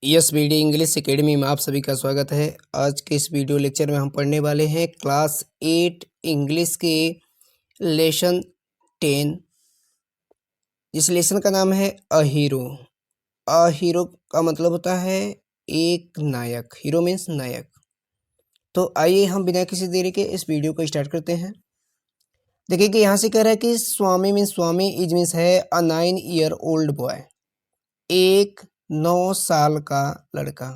Yes BD English academy में आप सभी का स्वागत है। आज के इस वीडियो लेक्चर में हम पढ़ने वाले हैं क्लास 8 इंग्लिश के लेसन 10। इस लेसन का नाम है अ हीरो। अ हीरो का मतलब होता है एक नायक। हीरो मीन्स नायक। तो आइए हम बिना किसी देरी के इस वीडियो को स्टार्ट करते हैं। देखिए कि यहाँ से कह रहा है कि स्वामी मीन्स स्वामी इज मीन्स है अ 9 ईयर ओल्ड बॉय, एक 9 साल का लड़का।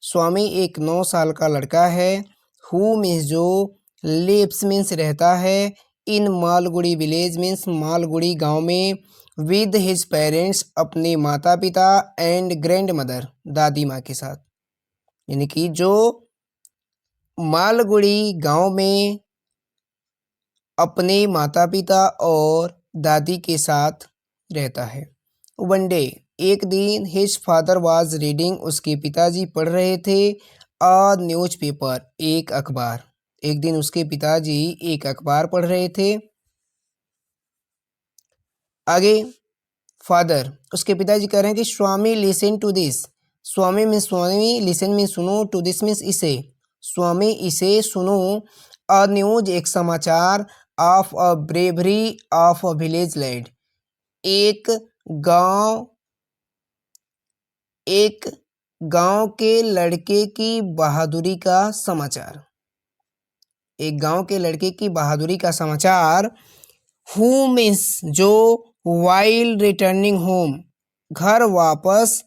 स्वामी एक 9 साल का लड़का है। हु मीन्स जो, लिव्स मीन्स रहता है, इन मालगुड़ी विलेज मीन्स मालगुड़ी गांव में, विद हिज पेरेंट्स अपने माता पिता, एंड ग्रैंड मदर दादी माँ के साथ। यानी कि जो मालगुड़ी गांव में अपने माता पिता और दादी के साथ रहता है। वन डे एक दिन, हिज फादर वाज रीडिंग उसके पिताजी पढ़ रहे थे, अ न्यूज़पेपर एक अखबार। एक दिन उसके पिताजी एक अखबार पढ़ रहे थे। आगे फादर उसके पिताजी कह रहे हैं कि Swami listen to this. Swami means Swami, listen means सुनो, टू दिस मीन्स इसे। स्वामी इसे सुनो। अ न्यूज एक समाचार, of a bravery of a village lad एक गांव के लड़के की बहादुरी का समाचार। एक गांव के लड़के की बहादुरी का समाचार। हु मीन्स जो, वाइल रिटर्निंग होम घर वापस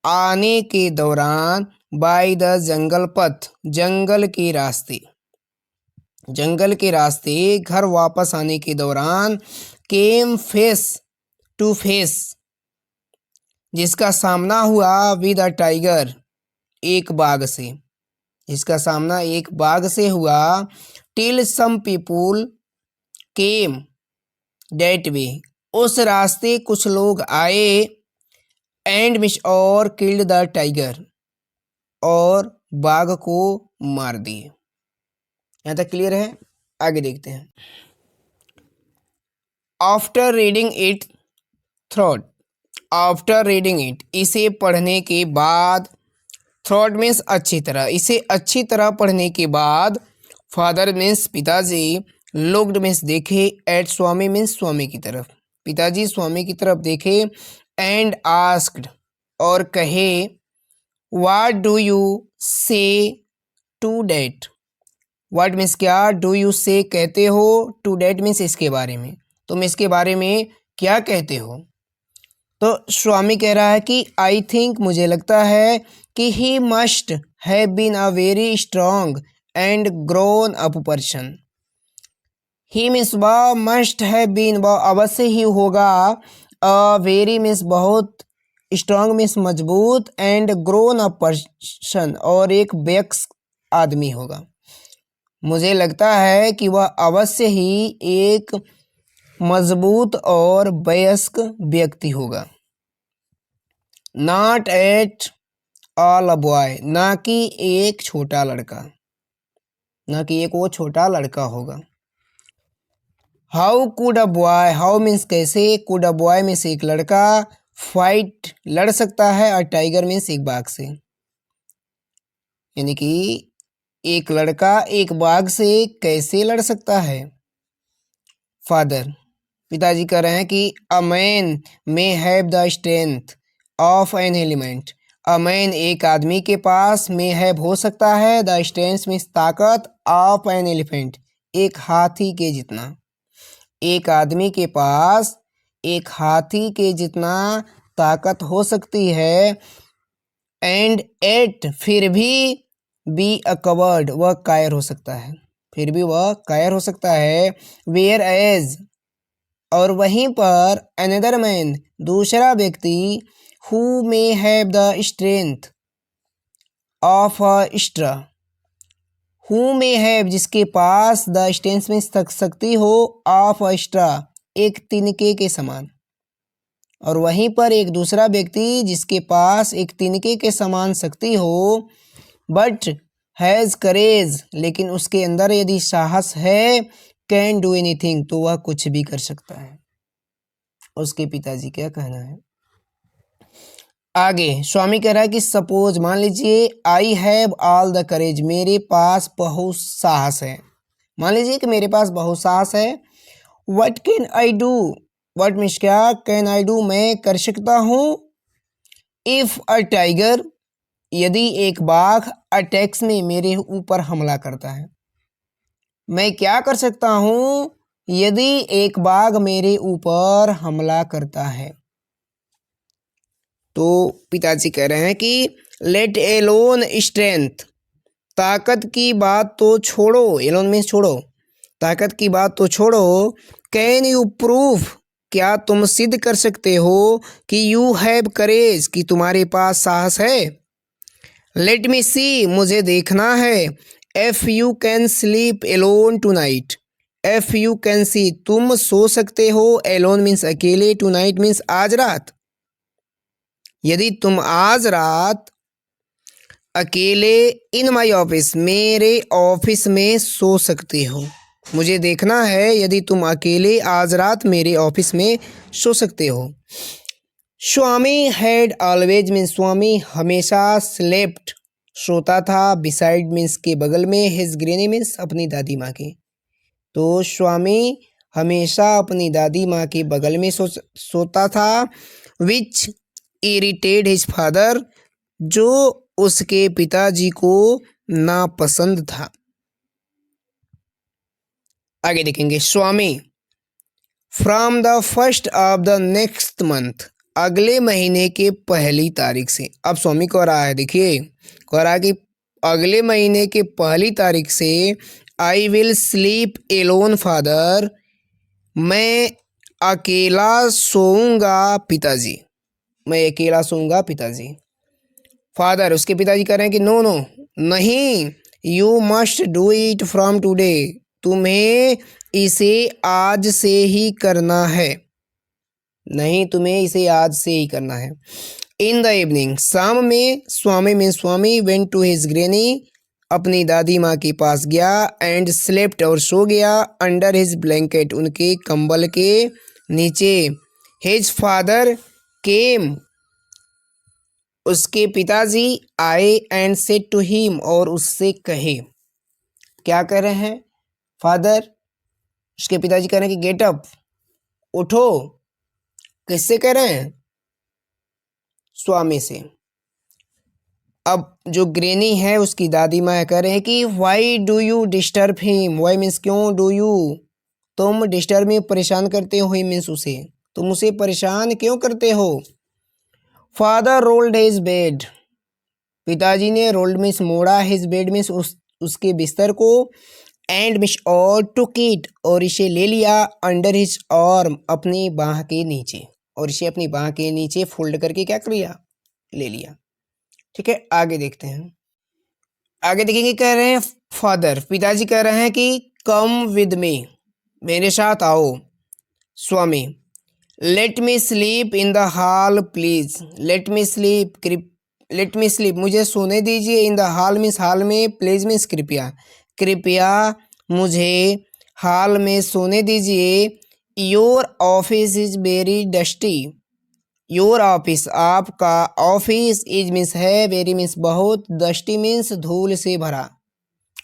आने के दौरान, बाय द जंगल पथ जंगल के रास्ते घर वापस आने के दौरान, केम फेस टू फेस जिसका सामना हुआ, विद अ टाइगर एक बाघ से। जिसका सामना एक बाघ से हुआ। टिल सम पीपुल केम डेट वे उस रास्ते कुछ लोग आए, एंड मिस और किल्ड द टाइगर और बाघ को मार दिए। यहाँ तक क्लियर है। आगे देखते हैं। After reading it throat. After reading it इसे पढ़ने के बाद, थ्रॉट मीन्स अच्छी तरह, इसे अच्छी तरह पढ़ने के बाद, फादर मीन्स पिताजी, लुक्ड मीन्स देखे, एट स्वामी मीन्स स्वामी की तरफ, पिताजी स्वामी की तरफ देखे, एंड आस्क्ड और कहे, व्हाट डू यू से टू डैट। व्हाट मीन्स क्या, डू यू से कहते हो, टू डैट मीन्स इसके बारे में, तुम इसके बारे में क्या कहते हो। तो स्वामी कह रहा है कि आई थिंक मुझे लगता है कि he must have been a very strong and grown up person. He means वह, मस्ट हैव बीन वह अवश्य ही होगा, अ वेरी मीन्स बहुत, स्ट्रॉन्ग मीन्स मजबूत, एंड ग्रोन अप पर्सन और एक वयस्क आदमी होगा। मुझे लगता है कि वह अवश्य ही एक मजबूत और वयस्क व्यक्ति होगा। Not at all a boy ना कि एक छोटा लड़का, ना कि एक वो छोटा लड़का होगा। How could a boy, how means कैसे, कुड अ बॉय मीन्स एक लड़का, फाइट लड़ सकता है, और टाइगर मीन्स एक बाघ से। यानी कि एक लड़का एक बाघ से कैसे लड़ सकता है। फादर पिताजी कह रहे हैं कि a man may have the strength of an element. A man एक आदमी के पास, मे हैव हो सकता है, द स्ट्रेंथ मीन्स ताकत, ऑफ एन एलिफेंट एक हाथी के जितना। एक आदमी के पास एक हाथी के जितना ताकत हो सकती है। एंड एट फिर भी, बी अ कवर्ड वह कायर हो सकता है, फिर भी वह कायर हो सकता है। वेयर एज और वहीं पर, अनदर मैन दूसरा व्यक्ति, who may have the strength of a straw. Who may have जिसके पास, द स्ट्रेंथ में शक्ति हो, ऑफ अ स्ट्रा एक तिनके के समान। और वहीं पर एक दूसरा व्यक्ति जिसके पास एक तिनके के समान शक्ति हो, बट हैज़ करेज लेकिन उसके अंदर यदि साहस है, कैन डू एनीथिंग तो वह कुछ भी कर सकता है। उसके पिताजी क्या कहना है। आगे स्वामी कह रहा है कि सपोज मान लीजिए I have all the courage, मेरे पास बहुत साहस है। मान लीजिए कि मेरे पास बहुत साहस है। What can I do, what means क्या, कैन आई डू मैं कर सकता हूँ। इफ अ टाइगर, यदि एक बाघ अटैक्स में मेरे ऊपर हमला करता है। मैं क्या कर सकता हूँ यदि एक बाघ मेरे ऊपर हमला करता है। तो पिताजी कह रहे हैं कि लेट एलोन स्ट्रेंथ, ताकत की बात तो छोड़ो, एलोन मीन्स छोड़ो, ताकत की बात तो छोड़ो। कैन यू प्रूव, क्या तुम सिद्ध कर सकते हो कि यू हैव करेज, कि तुम्हारे पास साहस है। लेट मी सी, मुझे देखना है। If you can sleep alone tonight, if you can see, तुम सो सकते हो। एलोन मीन्स अकेले, टू नाइट मीन्स आज रात। यदि तुम आज रात अकेले इन माई ऑफिस, मेरे ऑफिस में सो सकते हो। मुझे देखना है यदि तुम अकेले आज रात मेरे ऑफिस में सो सकते हो। स्वामी हैड ऑलवेज मीन्स स्वामी हमेशा, स्लेप्ट सोता था, बिसाइड मीन्स के बगल में, हिज ग्रैनी मीन्स अपनी दादी माँ के। तो स्वामी हमेशा अपनी दादी माँ के बगल में सोता था। विच इरिटेड हिज फादर, जो उसके पिताजी को नापसंद था। आगे देखेंगे Swami from the first of the next month, अगले महीने के पहली तारीख से। अब स्वामी कह रहा है, देखिए कह रहा है कि अगले महीने के पहली तारीख से I will sleep alone father, मैं अकेला सोऊंगा पिताजी, मैं अकेला सोऊंगा पिताजी। फादर उसके पिताजी कह रहे हैं कि नो नो नहीं, you must do it from today, तुम्हें इसे आज से ही करना है, नहीं तुम्हें इसे आज से ही करना है। इन द इवनिंग, शाम में, स्वामी में स्वामी वेंट टू हिज ग्रैनी, अपनी दादी माँ के पास गया। एंड स्लेप्ट और सो गया। अंडर हिज ब्लैंकेट, उनके कंबल के नीचे। हिज फादर केम, उसके पिताजी आए। एंड सेड टू हिम, और उससे कहे, क्या कह रहे हैं फादर, उसके पिताजी कह रहे हैं कि गेट अप, उठो। किससे कह रहे हैं, स्वामी से। अब जो ग्रेनी है उसकी दादी माँ कह रहे हैं कि why do you disturb him, why means क्यों, डू यू तुम डिस्टर्ब में परेशान करते हो, हिम मीन्स उसे, तुम उसे परेशान क्यों करते हो। फादर रोल्ड हिज बेड, पिताजी ने रोल्ड मीन्स मोड़ा, हिज बेड मीन्स उसके बिस्तर को। एंड मिस और टुक इट, और इसे ले लिया। अंडर हिज आर्म, अपनी बाह के नीचे, और इसे अपनी बाह के नीचे फोल्ड करके क्या कर लिया, ले लिया। ठीक है, आगे देखते हैं। आगे देखेंगे, कह रहे हैं फादर, पिताजी कह रहे हैं कि कम विद मी, मेरे साथ आओ। Swami let me sleep in the hall please, let me sleep, let me sleep मुझे सोने दीजिए। In the hall means hall में, प्लीज मीन्स कृपया, कृपया मुझे हॉल में सोने दीजिए। Your office is very dusty, your office आपका, ऑफिस इज मीन्स है, वेरी मीन्स बहुत, डस्टी मीन्स धूल से भरा,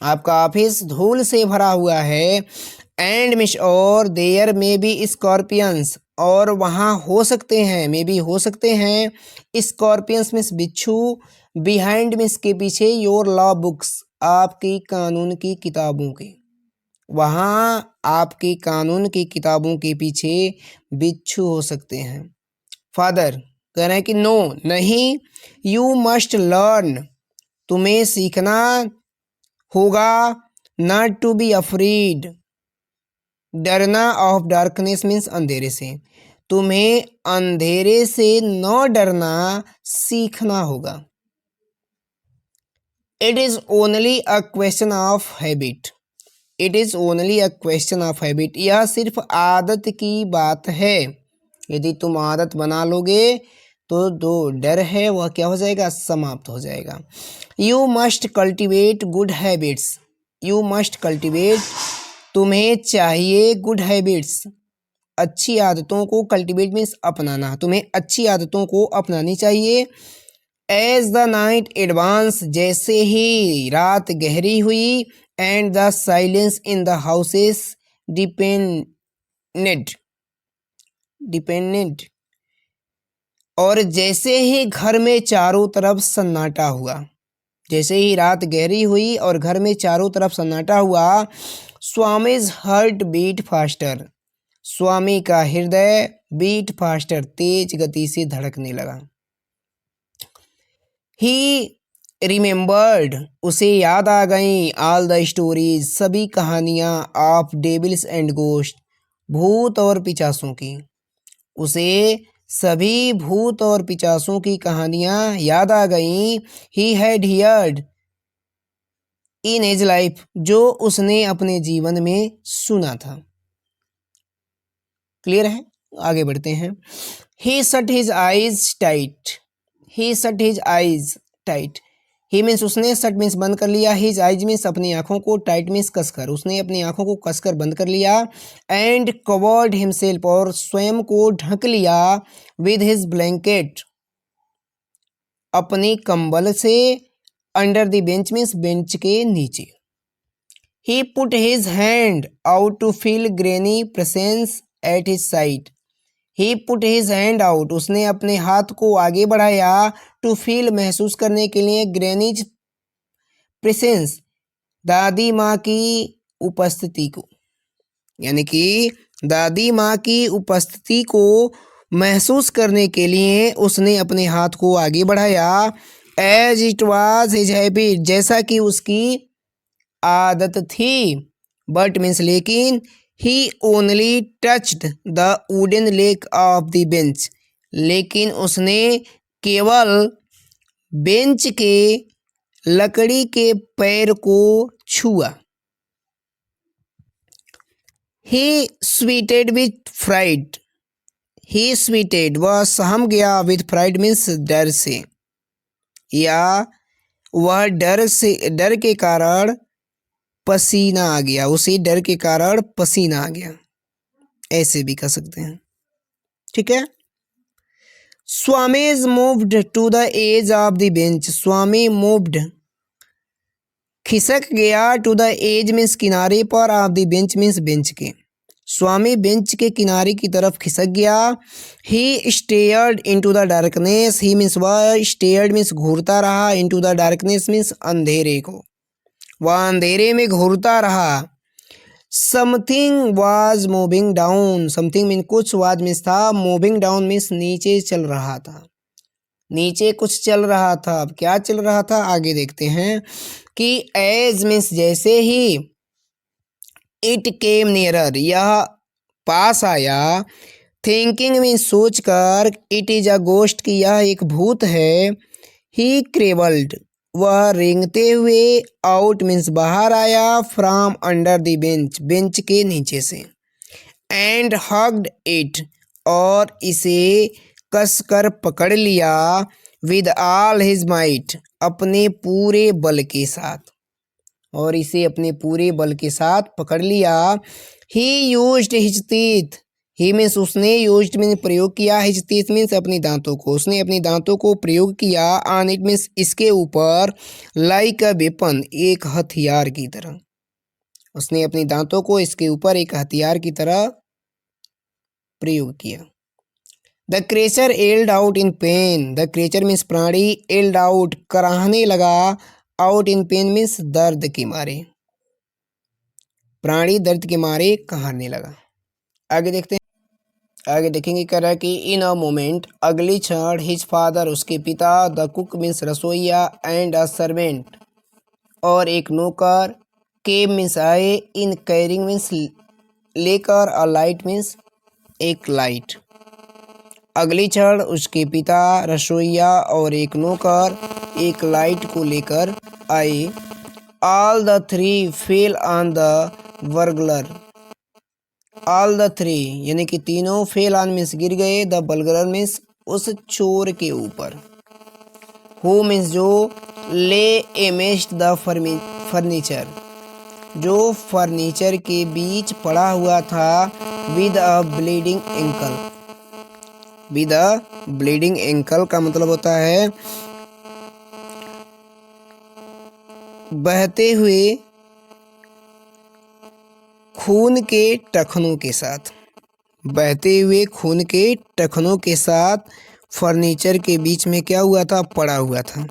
आपका ऑफिस धूल से भरा हुआ है। एंड मीन्स और, देयर में बी स्कॉर्पियंस, और वहाँ हो सकते हैं, मे बी हो सकते हैं, स्कॉर्पियंस मीन्स बिच्छू। बिहाइंड मीन्स के पीछे, योर लॉ बुक्स आपकी कानून की किताबों के, वहाँ आपकी कानून की किताबों के पीछे बिच्छू हो सकते हैं। फादर कह रहे हैं कि नो नहीं, यू मस्ट लर्न, तुम्हें सीखना होगा। नॉट टू बी अफ्रीड, डरना। ऑफ डार्कनेस मीन्स अंधेरे से, तुम्हें अंधेरे से न डरना सीखना होगा। It is only a question of habit, it is only a question of habit, यह सिर्फ आदत की बात है। यदि तुम आदत बना लोगे तो जो डर है वह क्या हो जाएगा, समाप्त हो जाएगा। You must cultivate good habits, you must cultivate तुम्हें चाहिए, गुड हैबिट्स अच्छी आदतों को कल्टिवेट मीन्स अपनाना, तुम्हें अच्छी आदतों को अपनानी चाहिए। एज द नाइट एडवांस, जैसे ही रात गहरी हुई, and the silence in the houses dependent, और जैसे ही घर में चारों तरफ सन्नाटा हुआ, जैसे ही रात गहरी हुई और घर में चारों तरफ सन्नाटा हुआ, स्वामीज हार्ट बीट फास्टर, स्वामी का हृदय बीट फास्टर, तेज गति से धड़कने लगा। ही रिमेम्बर्ड, उसे याद आ गई, ऑल द स्टोरीज, सभी कहानियाँ, ऑफ डेविल्स एंड गोस्ट, भूत और पिशाचों की। उसे सभी भूत और पिशाचों की कहानियाँ याद आ गईं। He had heard in his life, जो उसने अपने जीवन में सुना था। क्लियर है? आगे बढ़ते हैं। ही शट हिज आईज टाइट, ही शट हिज आईज टाइट, ही मीन्स उसने, शट मीन्स बंद कर लिया, हिज आईज मीन्स अपनी आंखों को, टाइट मीन्स कसकर, उसने अपनी आंखों को कसकर बंद कर लिया। एंड कवर्ड हिमसेल्फ, और स्वयं को ढक लिया, विद हिज ब्लैंकेट, अपने कंबल से, under the bench means bench के नीचे। He put his hand out to feel granny presence at his side, he put his hand out, उसने अपने हाथ को आगे बढ़ाया, टू फील महसूस करने के लिए, ग्रेनीज प्रेसेंस, दादी माँ की उपस्थिति को, यानी कि दादी माँ की उपस्थिति को महसूस करने के लिए उसने अपने हाथ को आगे बढ़ाया। As it was his habit, जैसा कि उसकी आदत थी, बट मीन्स लेकिन, he only touched the wooden leg of the bench, लेकिन उसने केवल बेंच के लकड़ी के पैर को छुआ। He sweated with fright, he sweated, वह सहम गया, विथ फ्राइड मीन्स डर से, या वह डर के कारण पसीना आ गया, उसे डर के कारण पसीना आ गया, ऐसे भी कह सकते हैं। ठीक है। Swami's moved to the edge of the bench, Swami moved, खिसक गया, टू द एज मीन्स किनारे पर, of the bench means bench के, स्वामी बेंच के किनारे की तरफ खिसक गया। He stared into the darkness, he means वह, स्टेयर्ड मीन्स घूरता रहा, इनटू द डार्कनेस मीन्स अंधेरे को, वह अंधेरे में घूरता रहा। Something was moving down, something mean कुछ, वाज मीन्स था, मूविंग डाउन मीन्स नीचे चल रहा था, नीचे कुछ चल रहा था। अब क्या चल रहा था आगे देखते हैं कि एज मीन्स जैसे ही, इट केम नियरर, यह पास आया, थिंकिंग मीन्स सोचकर, इट इज अ गोस्ट, की यह एक भूत है। ही क्रेवल्ड, वह रेंगते हुए, आउट मीन्स बाहर आया, from under the bench, bench के नीचे से, एंड हग्ड इट, और इसे कसकर पकड़ लिया, विद ऑल हिज माइट, अपने पूरे बल के साथ, और इसे अपने पूरे बल के साथ पकड़ लिया। ही यूज्ड हिज टीथ, ही मीन्स उसने, यूज्ड मीन्स प्रयोग किया, हिज टीथ मीन्स अपने दांतों को, उसने अपने दांतों को प्रयोग किया, ऑन इट मीन्स इसके ऊपर, लाइक अ वेपन, एक हथियार की तरह, उसने अपने दांतों को इसके ऊपर एक हथियार की तरह प्रयोग किया। The creature yelled out in pain, the creature means प्राणी, एल्ड आउट कराहने लगा, आउट इन पेन मीन्स दर्द के मारे, प्राणी दर्द के मारे कराहने लगा। आगे देखते हैं, आगे देखेंगे कह रहा है कि इन अ मोमेंट, अगली क्षण, हिज फादर, उसके पिता, द कुक मीन्स रसोईया, एंड अ सर्वेंट, और एक नौकर, केम मीन्स आए, इन कैरिंग मीन्स लेकर, अ लाइट मीन्स एक लाइट। अगली क्षण उसके पिता, रसोईया और एक नौकर एक लाइट को लेकर आए। All the three fell on the burglar, all the three यानी कि तीनों, फेल ऑन मीन्स गिर गए, द बर्गलर मीन्स उस चोर के ऊपर, हु मीन्स जो, ले एमेस्ट द फर्नीचर, जो फर्नीचर के बीच पड़ा हुआ था, with a bleeding ankle. With a bleeding ankle का मतलब होता है बहते हुए खून के टखनों के साथ। बहते हुए खून के टखनों के साथ फर्नीचर के बीच में क्या हुआ था, पड़ा हुआ था।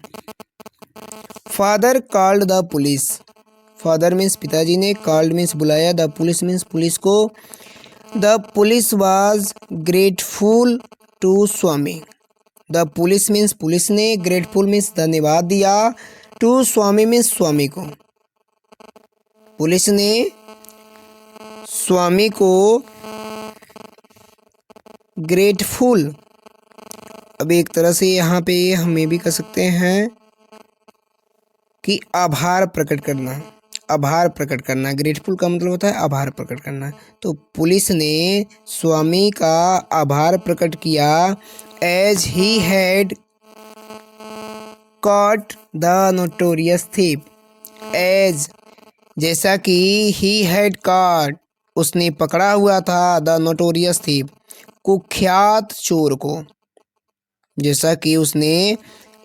Father called the police. Father means पिताजी ने, कॉल्ड मीन्स बुलाया, द पुलिस मीन्स पुलिस को। The police was grateful to Swami. The police means police ने, ग्रेटफुल मीन्स धन्यवाद दिया, टू स्वामी मीन्स स्वामी को। पुलिस ने स्वामी को ग्रेटफुल, अब एक तरह से यहाँ पे हम ये भी कह सकते हैं कि आभार प्रकट करना। आभार प्रकट करना, ग्रेटफुल का मतलब होता है आभार प्रकट करना। तो पुलिस ने स्वामी का आभार प्रकट किया, as he had caught the notorious thief. As जैसा कि ही हैड कॉट उसने पकड़ा हुआ था, द नोटोरियस थीफ कुख्यात चोर को। जैसा कि उसने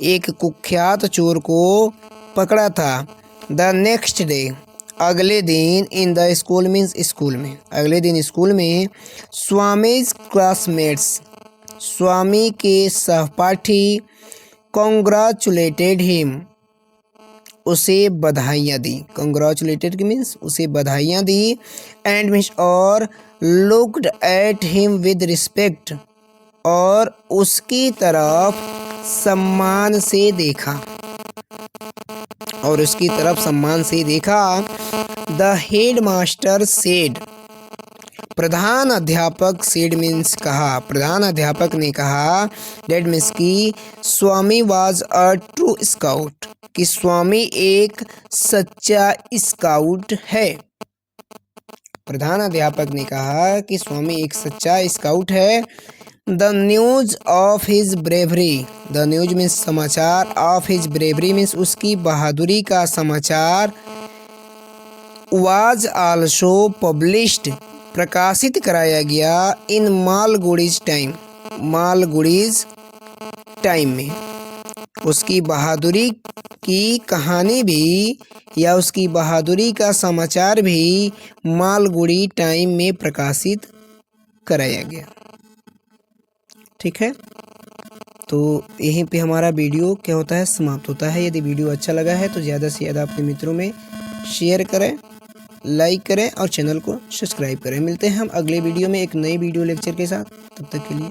एक कुख्यात चोर को पकड़ा था। द नेक्स्ट डे अगले दिन, in the school means school में, अगले दिन स्कूल में, स्वामीज क्लासमेट्स स्वामी के सहपाठी, कॉन्ग्रेचुलेटेड हिम उसे बधाइयाँ दी। कॉन्ग्रेचुलेटेड मीन्स उसे बधाइयाँ दी, एंड मीन्स और, looked at him with respect और उसकी तरफ सम्मान से देखा, और उसकी तरफ सम्मान से देखा। द हेड मास्टर सेड प्रधान अध्यापक, सेड मीन्स कहा, प्रधान अध्यापक ने कहा, डेट मीन्स की, स्वामी वाज अ ट्रू स्काउट कि स्वामी एक सच्चा स्काउट है। प्रधान अध्यापक ने कहा कि स्वामी एक सच्चा स्काउट है। The news of his bravery, the news means समाचार, ऑफ हिज ब्रेवरी मीन्स उसकी बहादुरी का समाचार, वाज आल्सो पब्लिश्ड प्रकाशित कराया गया, इन मालगुडीज टाइम, मालगुडीज टाइम में। उसकी बहादुरी की कहानी भी या उसकी बहादुरी का समाचार भी मालगुडी टाइम में प्रकाशित कराया गया। ठीक है, तो यहीं पे हमारा वीडियो क्या होता है, समाप्त होता है। यदि वीडियो अच्छा लगा है तो ज़्यादा से ज़्यादा अपने मित्रों में शेयर करें, लाइक करें और चैनल को सब्सक्राइब करें। मिलते हैं हम अगले वीडियो में एक नई वीडियो लेक्चर के साथ। तब तक के लिए